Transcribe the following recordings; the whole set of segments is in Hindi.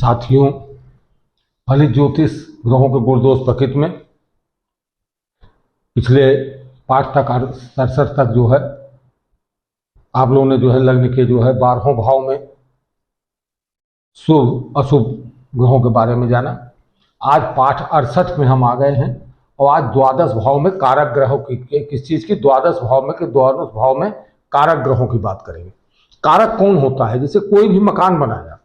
साथियों, फलित ज्योतिष ग्रहों के गुणदोष प्रकृति में पिछले पाठ तक 67 तक जो है आप लोगों ने जो है लग्न के जो है 12वें भाव में शुभ अशुभ ग्रहों के बारे में जाना। आज पाठ 68 में हम आ गए हैं और आज द्वादश भाव में कारक ग्रहों की किस चीज की द्वादश भाव में कारक ग्रहों की बात करेंगे। कारक कौन होता है? जैसे कोई भी मकान बनाया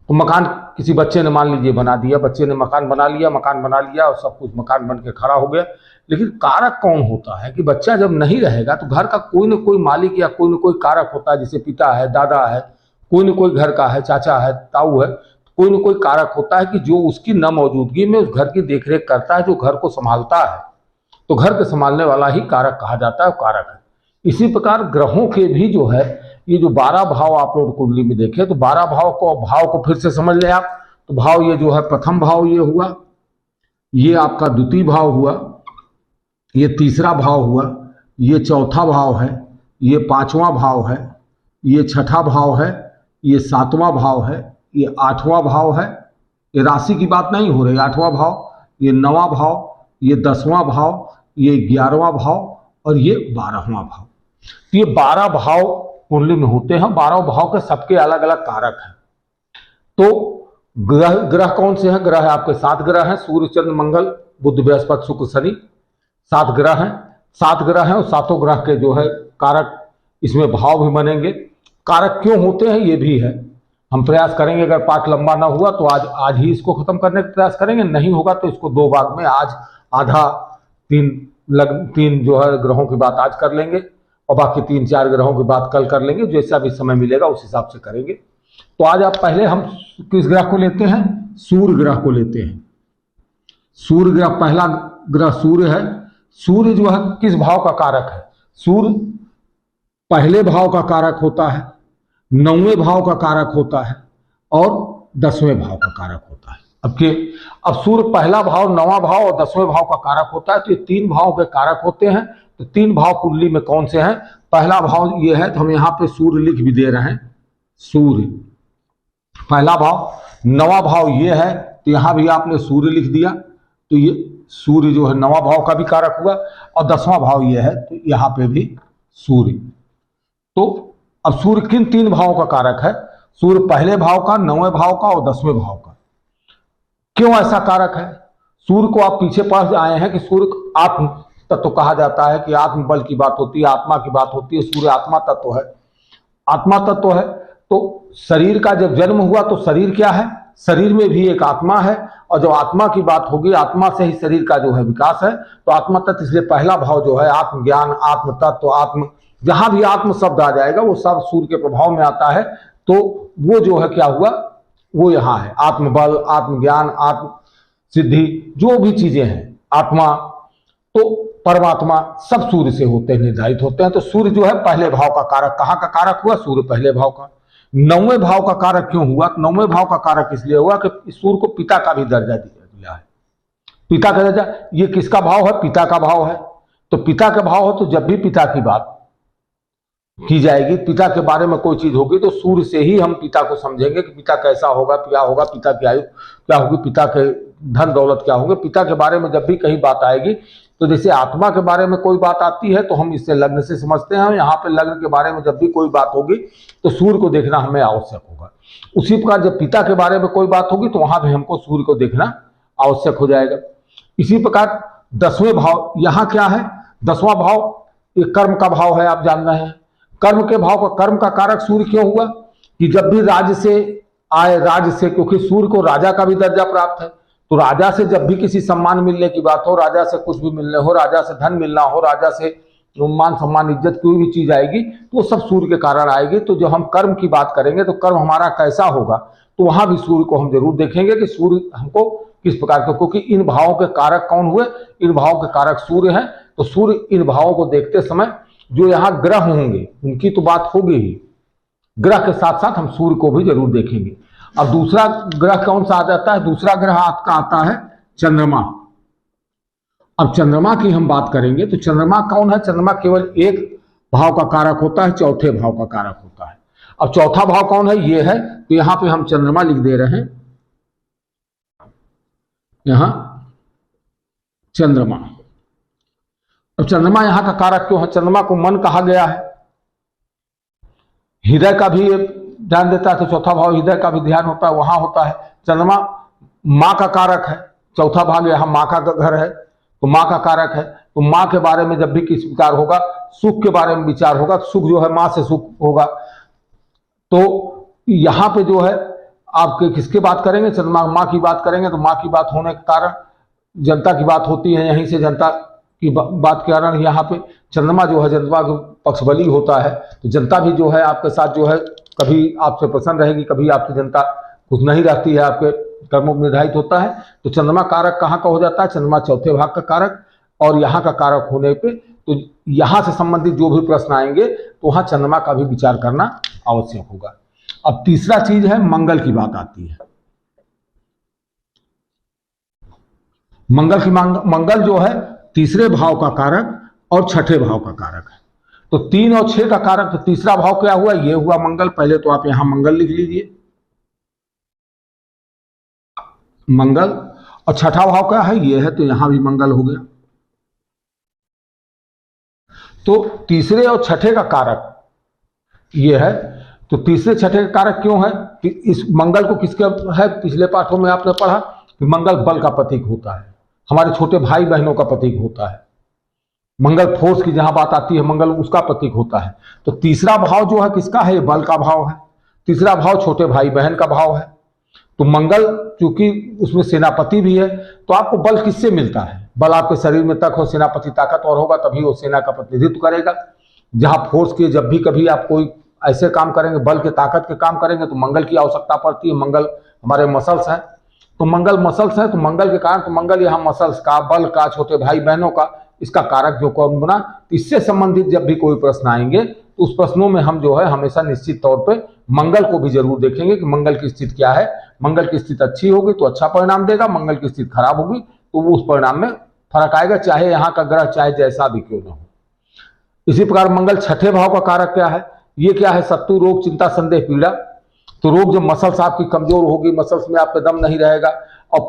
तो मकान किसी बच्चे ने मान लीजिए बना दिया, बच्चे ने मकान बना लिया और सब कुछ मकान बन के खड़ा हो गया। लेकिन कारक कौन होता है कि बच्चा जब नहीं रहेगा तो घर का कोई न कोई मालिक या कोई न कोई कारक होता है। जैसे पिता है, दादा है, कोई न कोई घर का है, चाचा है, ताऊ है, कोई न कोई कारक होता है कि जो उसकी न मौजूदगी में उस घर की देखरेख करता है, जो घर को संभालता है। तो घर के संभालने वाला ही कारक कहा जाता है, कारक है। इसी प्रकार ग्रहों के भी जो है ये जो 12 भाव आप लोग कुंडली में देखे तो 12 भाव को फिर से समझ ले आप। तो भाव ये जो है प्रथम भाव ये हुआ, ये आपका द्वितीय भाव हुआ, ये तीसरा भाव हुआ, ये चौथा भाव है, ये पांचवा भाव है, ये छठा भाव है, ये सातवां भाव है, ये आठवां भाव है। ये राशि की बात नहीं हो रही, आठवां भाव, ये नवां भाव, ये 10वां भाव, ये 11वां भाव और ये 12वां भाव। तो ये 12 भाव कुंडली में होते हैं। 12 भाव के सबके अलग अलग कारक हैं। तो ग्रह कौन से हैं? ग्रह आपके 7 ग्रह हैं, सूर्य चंद्र मंगल बुध बृहस्पति शुक्र शनि, 7 ग्रह हैं। 7 ग्रह हैं और 7 ग्रह के जो है कारक इसमें भाव भी बनेंगे। कारक क्यों होते हैं ये भी है, हम प्रयास करेंगे। अगर पाठ लंबा ना हुआ तो आज ही इसको खत्म करने का प्रयास करेंगे, नहीं होगा तो इसको 2 भाग में आज आधा 3 जो है ग्रहों की बात आज कर लेंगे और बाकी 3-4 ग्रहों की बात कल कर लेंगे। जैसा भी समय मिलेगा उस हिसाब से करेंगे। तो आज आप पहले हम किस ग्रह को लेते हैं? सूर्य ग्रह को लेते हैं। सूर्य ग्रह, पहला ग्रह सूर्य है। सूर्य जो है किस भाव का कारक है? सूर्य पहले भाव का कारक होता है, 9वें भाव का कारक होता है और 10वें भाव का कारक होता है। अब सूर्य पहला भाव, 9वां भाव और 10वें भाव का कारक होता है। तो ये 3 भाव के कारक होते हैं। तो 3 भाव कुंडली में कौन से हैं? पहला भाव ये है, तो हम यहाँ पे सूर्य लिख भी दे रहे हैं। सूर्य पहला भाव, 9वां भाव ये है तो यहाँ भी आपने सूर्य लिख दिया। तो ये सूर्य जो है 9वां भाव का भी कारक हुआ और 10वां भाव ये है तो यहाँ पे भी सूर्य। तो अब सूर्य किन 3 भावों का कारक है? सूर्य पहले भाव का, 9वें भाव का और 10वें भाव का। क्यों ऐसा कारक है? सूर्य को आप पीछे पढ़ आए हैं कि सूर्य आत्म तत्व कहा जाता है, कि आत्मबल की बात होती है, आत्मा की बात होती है। सूर्य आत्मा तत्व है, आत्मा तत्व है। तो शरीर का जब जन्म हुआ तो शरीर क्या है? शरीर में भी एक आत्मा है और जब आत्मा की बात होगी, आत्मा से ही शरीर का जो है विकास है। तो आत्मा तत्व, इसलिए पहला भाव जो है आत्मज्ञान, आत्म तत्व, आत्म, जहां भी आत्म शब्द आ जाएगा वो सब सूर्य के प्रभाव में आता है। तो वो जो है क्या हुआ, वो यहाँ है आत्मबल, आत्मज्ञान, आत्म सिद्धि, जो भी चीजें हैं, आत्मा, तो परमात्मा सब सूर्य से होते हैं, निर्धारित होते हैं। तो सूर्य जो है पहले भाव का कारक। कहाँ का कारक हुआ? सूर्य पहले भाव का। 9वें भाव का कारक क्यों हुआ? 9वें भाव का कारक इसलिए हुआ कि सूर्य को पिता का भी दर्जा दिया है। पिता का दर्जा, ये किसका भाव है? पिता का भाव है। तो पिता का भाव है तो जब भी पिता की बात की जाएगी, पिता के बारे में कोई चीज होगी तो सूर्य से ही हम पिता को समझेंगे कि पिता कैसा होगा, क्या होगा, पिता की आयु क्या होगी, पिता के धन दौलत क्या होंगे। पिता के बारे में जब भी कहीं बात आएगी तो जैसे आत्मा के बारे में कोई बात आती है तो हम इससे लग्न से समझते हैं। यहाँ पे लग्न के बारे में जब भी कोई बात होगी तो सूर्य को देखना हमें आवश्यक होगा। उसी प्रकार जब पिता के बारे में कोई बात होगी तो वहां भी हमको सूर्य को देखना आवश्यक हो जाएगा। इसी प्रकार 10वें भाव, यहाँ क्या है? 10वां भाव ये कर्म का भाव है, आप जान रहे हैं। कर्म के भाव का, कर्म का कारक सूर्य क्यों हुआ? कि जब भी राज्य से आए, राज्य से, क्योंकि सूर्य को राजा का भी दर्जा प्राप्त है। तो राजा से जब भी किसी सम्मान मिलने की बात हो, राजा से कुछ भी मिलने हो, राजा से धन मिलना हो, राजा से मान सम्मान इज्जत कोई भी चीज आएगी तो वो सब सूर्य के कारण आएगी। तो जब हम कर्म की बात करेंगे तो कर्म हमारा कैसा होगा, तो वहां भी सूर्य को हम जरूर देखेंगे कि सूर्य हमको किस प्रकार का, क्योंकि इन भावों के कारक कौन हुए? इन भावों के कारक सूर्य हैं। तो सूर्य इन भावों को देखते समय जो यहाँ ग्रह होंगे उनकी तो बात होगी ही, ग्रह के साथ साथ हम सूर्य को भी जरूर देखेंगे। अब दूसरा ग्रह कौन सा आ जाता है? दूसरा ग्रह आपका आता है चंद्रमा। अब चंद्रमा की हम बात करेंगे तो चंद्रमा कौन है? चंद्रमा केवल एक भाव का कारक होता है, चौथे भाव का कारक होता है। अब चौथा भाव कौन है, ये है, तो यहां पे हम चंद्रमा लिख दे रहे हैं, यहां चंद्रमा। अब चंद्रमा यहां का कारक क्यों है, चंद्रमा को मन कहा गया है, हृदय का भी ध्यान देता है, तो चौथा भाव हृदय का भी ध्यान होता है, वहां होता है। चंद्रमा मां का कारक है, चौथा भाग यहां मां का घर है, तो मां का कारक है, तो मां के बारे में जब भी किसी विचार होगा, सुख के बारे में विचार होगा, सुख जो है मां से सुख होगा। तो यहां पे जो है आप किसकी बात करेंगे, चंद्रमा मां की बात करेंगे, तो मां की बात होने के कारण जनता की बात होती है, यहीं से जनता की बात के कारण यहाँ पे चंद्रमा जो है जनता का पक्षबली होता है, तो जनता भी जो है आपके साथ जो है कभी आपसे प्रसन्न रहेगी, कभी आपकी जनता खुश नहीं रहती है, आपके कर्मों में निर्धारित होता है। तो चंद्रमा कारक कहाँ का हो जाता है, चंद्रमा चौथे भाग का कारक, और यहाँ का कारक होने पे तो यहाँ से संबंधित जो भी प्रश्न आएंगे तो वहाँ चंद्रमा का भी विचार करना आवश्यक होगा। अब तीसरा चीज है मंगल की बात आती है। मंगल की मंगल जो है तीसरे भाव का कारक और छठे भाव का कारक है। तो 3 और 6 का कारक, तो तीसरा भाव क्या हुआ, ये हुआ मंगल। पहले तो आप यहां मंगल लिख लीजिए, मंगल, और छठा भाव क्या है, ये है, तो यहां भी मंगल हो गया। तो तीसरे और छठे का कारक ये है, तो तीसरे छठे का कारक क्यों है कि इस मंगल को किसके है, पिछले पाठों में आपने पढ़ा कि मंगल बल का प्रतीक होता है, हमारे छोटे भाई बहनों का प्रतीक होता है। मंगल फोर्स की जहां बात आती है, मंगल उसका प्रतीक होता है। तो तीसरा भाव जो है किसका है, बल का भाव है। तीसरा भाव छोटे भाई बहन का भाव है। तो मंगल चूंकि उसमें सेनापति भी है, तो आपको बल किससे मिलता है, बल आपके शरीर में तक हो, सेनापति ताकतवर होगा तभी वो सेना का प्रतिनिधित्व करेगा। जहां फोर्स के जब भी कभी आप कोई ऐसे काम करेंगे, बल के ताकत के काम करेंगे, तो मंगल की आवश्यकता पड़ती है। मंगल हमारे मसल्स हैं, तो मंगल मसल्स है, तो मंगल के कारण, तो मंगल यहाँ मसल्स का, बल का, छोटे भाई बहनों का, इसका कारक जो कौन बना, इससे संबंधित जब भी कोई प्रश्न आएंगे तो उस प्रश्नों में हम जो है हमेशा निश्चित तौर पे मंगल को भी जरूर देखेंगे कि मंगल की स्थिति क्या है। मंगल की स्थिति अच्छी होगी तो अच्छा परिणाम देगा, मंगल की स्थिति खराब होगी तो वो उस परिणाम में फर्क आएगा, चाहे यहाँ का ग्रह चाहे जैसा भी क्यों ना हो। इसी प्रकार मंगल छठे भाव का कारक क्या है, ये क्या है, शत्रु, रोग, चिंता, संदेह, पीड़ा। तो रोग जब मसल्स आपकी कमजोर होगी, मसल्स में आपका दम नहीं रहेगा, और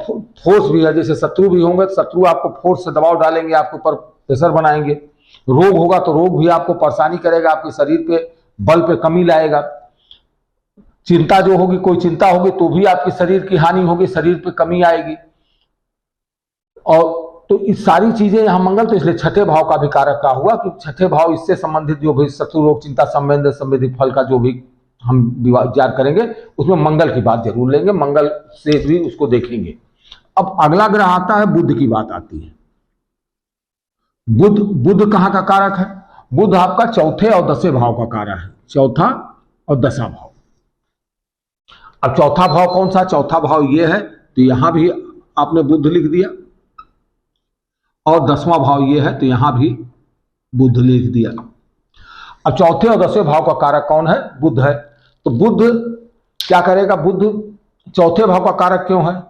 फोर्स भी है, जैसे शत्रु भी होंगे, शत्रु आपको फोर्स से दबाव डालेंगे, आपके ऊपर प्रेशर बनाएंगे। रोग होगा तो रोग भी आपको परेशानी करेगा, आपके शरीर पे बल पे कमी लाएगा। चिंता जो होगी, कोई चिंता होगी तो भी आपके शरीर की हानि होगी, शरीर पे कमी आएगी। और तो इस सारी चीजें यहाँ मंगल, तो इसलिए छठे भाव का भी कारक का हुआ कि छठे भाव इससे संबंधित जो भी शत्रु, रोग, चिंता, संबंधित फल का जो भी हम विचार करेंगे उसमें मंगल की बात जरूर लेंगे, मंगल से भी उसको देखेंगे। अब अगला ग्रह आता है, बुध की बात आती है। बुध कहाँ का कारक है, बुध आपका चौथे और 10वें भाव का कारक है, चौथा और 10वां भाव। अब चौथा भाव कौन सा, चौथा भाव ये है, तो यहां भी आपने बुध लिख दिया, और 10वां भाव ये है, तो यहां भी बुध लिख दिया। अब चौथे और 10वें भाव का कारक कौन है, बुध है। तो बुध क्या करेगा, बुध चौथे भाव का कारक क्यों है,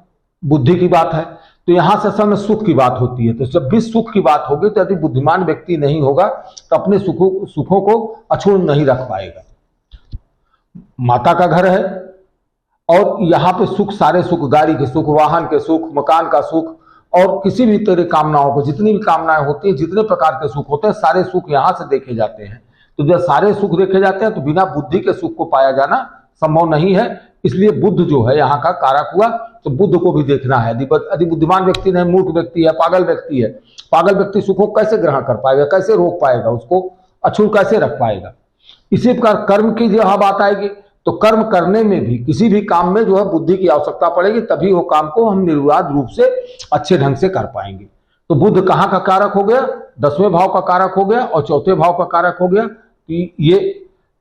बुद्धि की बात है, तो यहां से असल में सुख की बात होती है। तो जब भी सुख की बात होगी तो यदि बुद्धिमान व्यक्ति नहीं होगा तो अपने सुखों को अछूड़ नहीं रख पाएगा। माता का घर है और यहाँ पे सुख, सारे सुख, गाड़ी के सुख, वाहन के सुख, मकान का सुख, और किसी भी तेरे कामनाओं को, जितनी भी कामनाएं होती है, जितने प्रकार के सुख होते हैं, सारे सुख यहाँ से देखे जाते हैं। तो जब सारे सुख देखे जाते हैं तो बिना बुद्धि के सुख को पाया जाना संभव नहीं है। इसलिए बुद्ध जो है यहाँ का कारक हुआ, तो बुद्ध को भी देखना है। यदि बुद्धिमान व्यक्ति नहीं, मूर्ख व्यक्ति है, पागल व्यक्ति है, पागल व्यक्ति सुखों कैसे ग्रहण कर पाएगा, कैसे रोक पाएगा, उसको अछूत कैसे रख पाएगा। इसी प्रकार कर्म की जो बात आएगी, तो कर्म करने में भी, किसी भी काम में जो है बुद्धि की आवश्यकता पड़ेगी, तभी वो काम को हम निर्विवाद रूप से अच्छे ढंग से कर पाएंगे। तो बुद्ध कहाँ का कारक हो गया, 10वें भाव का कारक हो गया और चौथे भाव का कारक हो गया। कि ये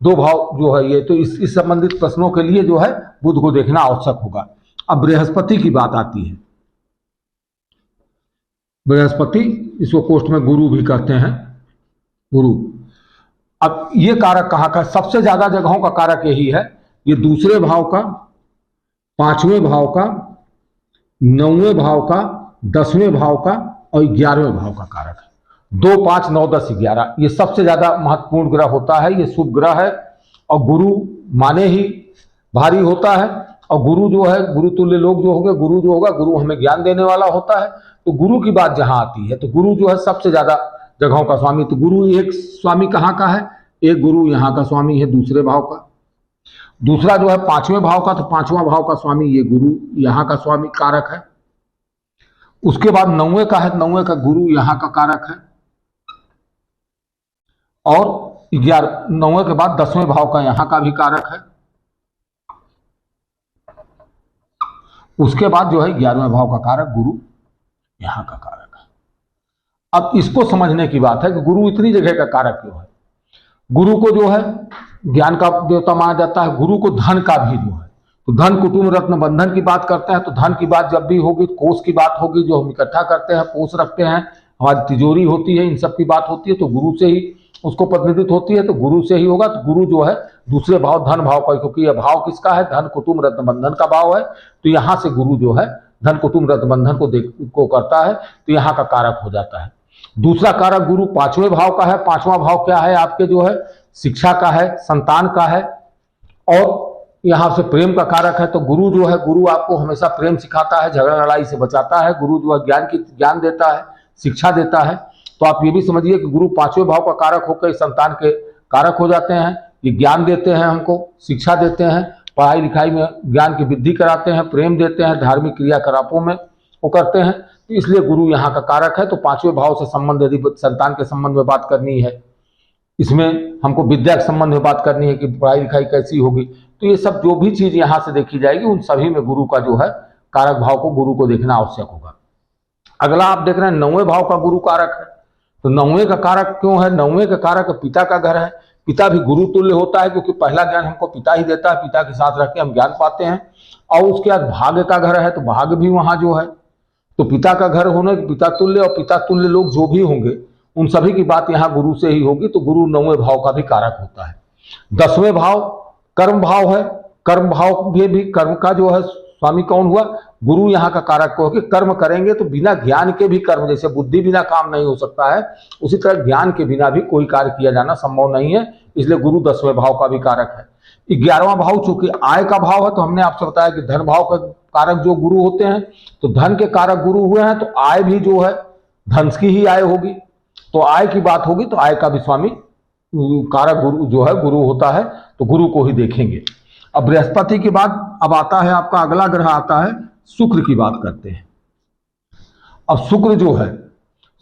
दो भाव जो है ये, तो इस संबंधित प्रश्नों के लिए जो है बुध को देखना आवश्यक होगा। अब बृहस्पति की बात आती है। बृहस्पति, इसको कोष्ठ में गुरु भी कहते हैं, गुरु। अब ये कारक कहाँ का, सबसे ज्यादा जगहों का कारक यही है, ये दूसरे भाव का, 5वें भाव का, 9वें भाव का, 10वें भाव का और 11वें भाव का कारक है। 2, 5, 9, 10, 11 ये सबसे ज्यादा महत्वपूर्ण ग्रह होता है, ये शुभ ग्रह है। और गुरु माने ही भारी होता है। और गुरु जो है, गुरु तुल्य लोग जो होंगे, गुरु जो होगा, गुरु हमें ज्ञान देने वाला होता है। तो गुरु की बात जहां आती है तो गुरु जो है सबसे ज्यादा जगहों का स्वामी। तो गुरु एक स्वामी कहाँ का है, एक गुरु यहाँ का स्वामी है दूसरे भाव का, दूसरा जो है 5वें भाव का, तो 5वां भाव का स्वामी ये गुरु यहाँ का स्वामी कारक है। उसके बाद 9वें का है, 9वें का गुरु यहाँ का कारक है। और 9वें के बाद 10वें भाव का यहाँ का भी कारक है। उसके बाद जो है 11वें भाव का कारक गुरु यहाँ का कारक है। अब इसको समझने की बात है कि गुरु इतनी जगह का कारक क्यों है। गुरु को जो है ज्ञान का देवता माना जाता है, गुरु को धन का भी जो है, तो धन कुटुंब रत्न बंधन की बात करते हैं। तो धन की बात जब भी होगी, कोष की बात होगी, जो हम इकट्ठा करते हैं, कोष रखते हैं, हमारी तिजोरी होती है, इन सब की बात होती है, तो गुरु से ही उसको प्रतिनिधित्व होती है, तो गुरु से ही होगा। तो गुरु जो है दूसरे भाव धन भाव का, क्योंकि यह भाव किसका है, धन कुटुंब रत्न बंधन का भाव है, तो यहां से गुरु जो है धन कुटुंब रत्न बंधन को करता है, तो यहाँ का कारक हो जाता है। दूसरा कारक गुरु 5वें भाव का है। 5वां भाव क्या है, आपके जो है शिक्षा का है, संतान का है, और यहाँ से प्रेम का कारक है। तो गुरु जो है, गुरु आपको हमेशा प्रेम सिखाता है, झगड़ा लड़ाई से बचाता है। गुरु जो है ज्ञान देता है, शिक्षा देता है। तो आप ये भी समझिए कि गुरु 5वें भाव का कारक होकर संतान के कारक हो जाते हैं। ये ज्ञान देते हैं, हमको शिक्षा देते हैं, पढ़ाई लिखाई में ज्ञान की वृद्धि कराते हैं, प्रेम देते हैं, धार्मिक क्रियाकलापों में वो करते हैं। तो इसलिए गुरु यहाँ का कारक है। तो 5वें भाव से संबंध, यदि संतान के संबंध में बात करनी है, इसमें हमको विद्या के संबंध में बात करनी है कि पढ़ाई लिखाई कैसी होगी, तो ये सब जो भी चीज यहाँ से देखी जाएगी, उन सभी में गुरु का जो है कारक भाव को, गुरु को देखना आवश्यक होगा। अगला आप देख रहे हैं 9वें भाव का गुरु कारक है। तो 9वें का कारक क्यों है, 9वें का कारक पिता का घर है। पिता भी गुरु तुल्य होता है, क्योंकि पहला ज्ञान हमको पिता ही देता है, पिता के साथ रह के हम ज्ञान पाते हैं। और उसके बाद भाग्य का घर है, तो भाग्य भी वहां जो है, तो पिता का घर होने, पिता तुल्य और पिता तुल्य लोग जो भी होंगे, उन सभी की बात यहाँ गुरु से ही होगी। तो गुरु 9वें भाव का भी कारक होता है। 10वें भाव कर्म भाव है। कर्म भाव में भी कर्म का जो है स्वामी कौन हुआ, गुरु यहाँ का कारक को, कि कर्म करेंगे तो बिना ज्ञान के भी कर्म, जैसे बुद्धि बिना काम नहीं हो सकता है, उसी तरह ज्ञान के बिना भी कोई कार्य किया जाना संभव नहीं है। इसलिए गुरु 10वें भाव का भी कारक है। 11वां भाव चूंकि आय का भाव है, तो हमने आपसे बताया कि धन भाव का कारक जो गुरु होते हैं, तो धन के कारक गुरु हुए हैं, तो आय भी जो है धन की ही आय होगी। तो आय की बात होगी तो आय का भी स्वामी कारक गुरु जो है गुरु होता है, तो गुरु को ही देखेंगे। अब बृहस्पति के बाद अब आता है आपका अगला ग्रह आता है शुक्र की बात करते हैं। अब शुक्र जो है,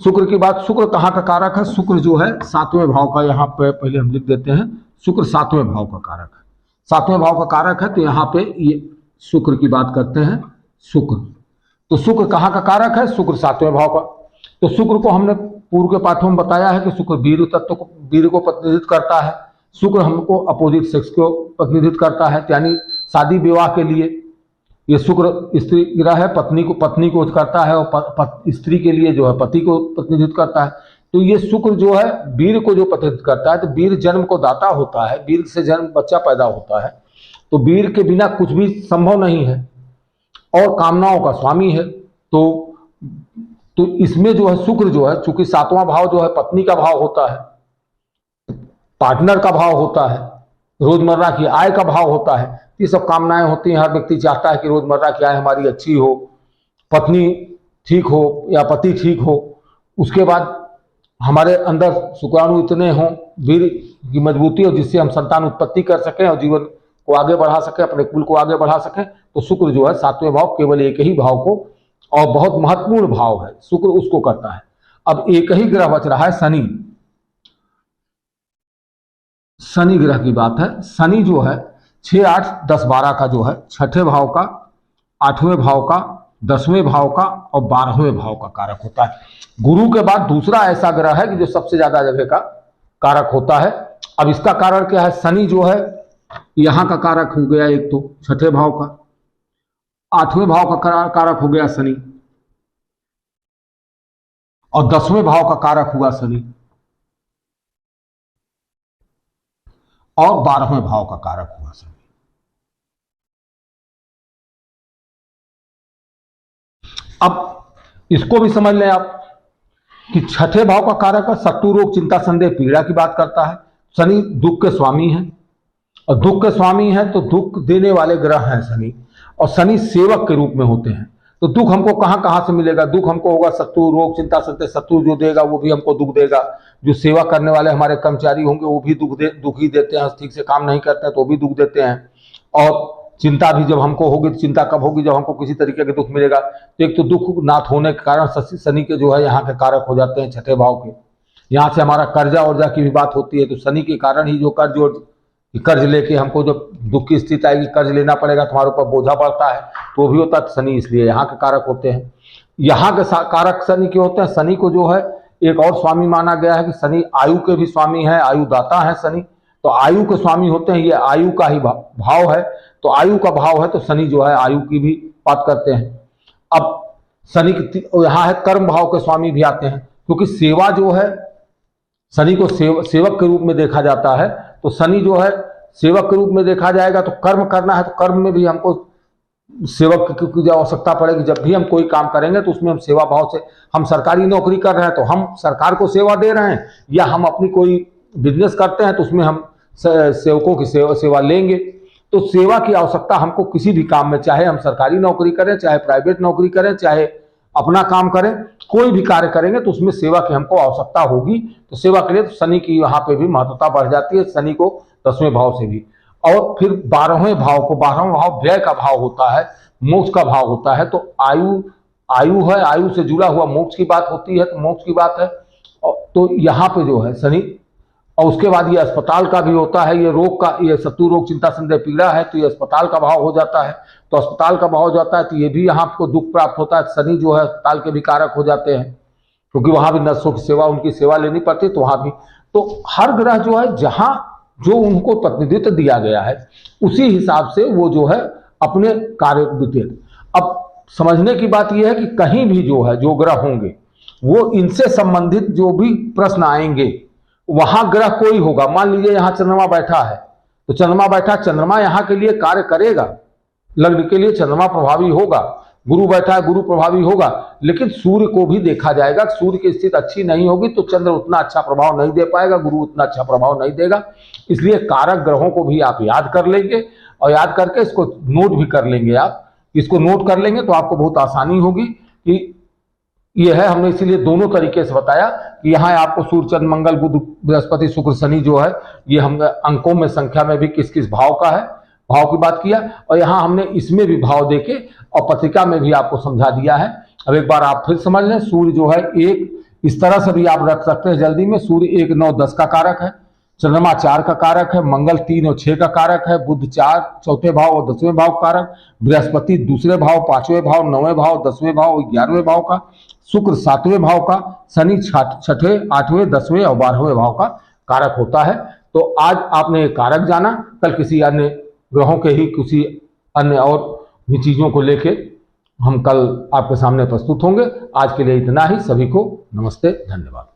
शुक्र की बात, शुक्र कहाँ का कारक है, शुक्र जो है 7वें भाव का, यहाँ पे पहले हम लिख देते हैं, शुक्र 7वें भाव का कारक है। 7वें भाव का कारक है, तो यहाँ पे ये शुक्र की बात करते हैं। शुक्र, तो शुक्र कहाँ का कारक है, शुक्र 7वें भाव का। तो शुक्र को हमने पूर्व के पाठों में बताया है कि शुक्र वीर तत्व को, वीर को प्रतिनिधित्व करता है। शुक्र हमको अपोजिट सेक्स को प्रतिनिधित्व करता है, यानी शादी विवाह के लिए ये शुक्र स्त्री ग्रह है, पत्नी को करता है, और स्त्री के लिए जो है पति को प्रतिनिधित्व करता है। तो ये शुक्र जो है वीर को जो प्रतिनिधित्व करता है, तो वीर जन्म को दाता होता है, वीर से जन्म बच्चा पैदा होता है, तो वीर के बिना कुछ भी संभव नहीं है, और कामनाओं का स्वामी है। तो इसमें जो है शुक्र जो है, चूंकि 7वां भाव जो है पत्नी का भाव होता है, पार्टनर का भाव होता है, रोजमर्रा की आय का भाव होता है, ये सब कामनाएं होती हैं। हर व्यक्ति चाहता है कि रोजमर्रा की आय हमारी अच्छी हो, पत्नी ठीक हो या पति ठीक हो, उसके बाद हमारे अंदर शुक्राणु इतने हों, वीर की मजबूती हो, जिससे हम संतान उत्पत्ति कर सकें और जीवन को आगे बढ़ा सकें, अपने कुल को आगे बढ़ा सकें। तो शुक्र जो है 7वें भाव, केवल एक ही भाव को, और बहुत महत्वपूर्ण भाव है शुक्र, उसको करता है। अब एक ही ग्रह बच रहा है शनि। शनि ग्रह की बात है। शनि जो है 6, 8, 10, 12 का जो है 6ठे भाव का, 8वें भाव का, 10वें भाव का और 12वें भाव का कारक होता है। गुरु के बाद दूसरा ऐसा ग्रह है कि जो सबसे ज्यादा जगह का कारक होता है। अब इसका कारण क्या है, शनि जो है यहां का कारक हो गया एक, तो 6ठे भाव का, 8वें भाव का कारक हो गया शनि, और 10वें भाव का कारक हुआ शनि, और 12वें भाव का कारक हुआ शनि। अब इसको भी समझ लें आप कि 6ठे भाव का कारक है, शत्रु रोग चिंता संदेह पीड़ा की बात करता है। शनि दुख के स्वामी है, और दुख के स्वामी हैं तो दुख देने वाले ग्रह हैं शनि, और शनि सेवक के रूप में होते हैं। तो दुख हमको कहाँ कहाँ से मिलेगा? दुख हमको होगा शत्रु, रोग, चिंता, संदेह। शत्रु जो देगा वो भी हमको दुख देगा। जो सेवा करने वाले हमारे कर्मचारी होंगे वो भी दुख ही देते हैं, ठीक से काम नहीं करते हैं तो भी दुख देते हैं। और चिंता भी जब हमको होगी तो चिंता कब होगी? जब हमको किसी तरीके का दुख मिलेगा। तो एक तो दुख नाथ होने के कारण शनि के जो है यहाँ के कारक हो जाते हैं, छठे भाव के। यहाँ से हमारा कर्जा वर्जा की भी बात होती है, तो शनि के कारण ही जो कर्ज लेके हमको जब दुख की स्थिति आएगी, कर्ज लेना पड़ेगा, तुम्हारे ऊपर बोझा पड़ता है, तो भी होता है शनि, इसलिए यहाँ के कारक होते हैं। यहाँ के कारक शनि के होते हैं। शनि को जो है एक और स्वामी माना गया है कि शनि आयु के भी स्वामी है, आयुदाता है शनि, तो आयु के स्वामी होते हैं। ये आयु का ही भाव है, तो आयु का भाव है तो शनि जो है आयु की भी बात करते हैं। अब शनि यहाँ है कर्म भाव के स्वामी भी आते हैं, क्योंकि सेवा जो है शनि को सेवक के रूप में देखा जाता है। तो शनि जो है सेवक के रूप में देखा जाएगा, तो कर्म करना है तो कर्म में भी हमको सेवक की आवश्यकता पड़ेगी। जब भी हम कोई काम करेंगे तो उसमें हम सेवा भाव से, हम सरकारी नौकरी कर रहे हैं तो हम सरकार को सेवा दे रहे हैं, या हम अपनी कोई बिजनेस करते हैं तो उसमें हम सेवकों की सेवा लेंगे। तो सेवा की आवश्यकता हमको किसी भी काम में, चाहे हम सरकारी नौकरी करें, चाहे प्राइवेट नौकरी करें, चाहे अपना काम करें, कोई भी कार्य करेंगे तो उसमें सेवा की हमको आवश्यकता होगी। तो सेवा के लिए तो शनि की यहाँ पे भी महत्वता बढ़ जाती है, शनि को 10वें भाव से भी। और फिर 12वें भाव को, 12वां भाव व्यय का भाव होता है, मोक्ष का भाव होता है। तो आयु है, आयु से जुड़ा हुआ मोक्ष की बात होती है, तो मोक्ष की बात है। तो यहाँ पे जो है शनि, और उसके बाद ये अस्पताल का भी होता है। ये रोग का, ये शत्रु, रोग, चिंता, संदेह, पीड़ा है, तो ये अस्पताल का भाव हो जाता है। तो अस्पताल का भाव हो जाता है तो ये भी यहाँ को दुख प्राप्त होता है। शनि जो है अस्पताल के भी कारक हो जाते हैं, क्योंकि वहां भी नर्सों की सेवा, उनकी सेवा लेनी पड़ती है, तो वहां भी। तो हर ग्रह जो है जहां जो उनको प्रतिनिधित्व दिया गया है उसी हिसाब से वो जो है अपने कार्य वितरित। अब समझने की बात यह है कि कहीं भी जो है जो ग्रह होंगे वो इनसे संबंधित जो भी प्रश्न आएंगे, वहां ग्रह कोई होगा। मान लीजिए यहाँ चंद्रमा बैठा है, तो चंद्रमा बैठा, चंद्रमा यहाँ के लिए कार्य करेगा, लग्न के लिए चंद्रमा प्रभावी होगा। गुरु बैठा है, गुरु प्रभावी होगा। लेकिन सूर्य को भी देखा जाएगा, सूर्य की स्थिति अच्छी नहीं होगी तो चंद्र उतना अच्छा प्रभाव नहीं दे पाएगा, गुरु उतना अच्छा प्रभाव नहीं देगा। इसलिए कारक ग्रहों को भी आप याद कर लेंगे, और याद करके इसको नोट भी कर लेंगे। आप इसको नोट कर लेंगे तो आपको बहुत आसानी होगी कि ये है। हमने इसीलिए दोनों तरीके से बताया कि यहाँ आपको सूर्य, चंद्र, मंगल, बुध, बृहस्पति, शुक्र, शनि जो है, ये हमने अंकों में, संख्या में भी किस किस भाव का है, भाव की बात किया। और यहाँ हमने इसमें भी भाव देके और पत्रिका में भी आपको समझा दिया है। अब एक बार आप फिर समझ लें। सूर्य जो है एक, इस तरह से भी आप रख सकते हैं जल्दी में। सूर्य 1, 9, 10 का कारक है, चंद्रमा 4 का कारक है, मंगल 3 और 6 का कारक है, बुध 4 चौथे भाव और 10वें भाव कारक, बृहस्पति दूसरे भाव, 5वें भाव, 9वें भाव, 10वें भाव, 11वें भाव का, शुक्र 7वें भाव का, शनि 6ठे, 8वें, 10वें और 12वें भाव का कारक होता है। तो आज आपने कारक जाना, कल किसी अन्य ग्रहों के ही किसी अन्य और भी चीजों को लेके हम कल आपके सामने प्रस्तुत होंगे। आज के लिए इतना ही। सभी को नमस्ते, धन्यवाद।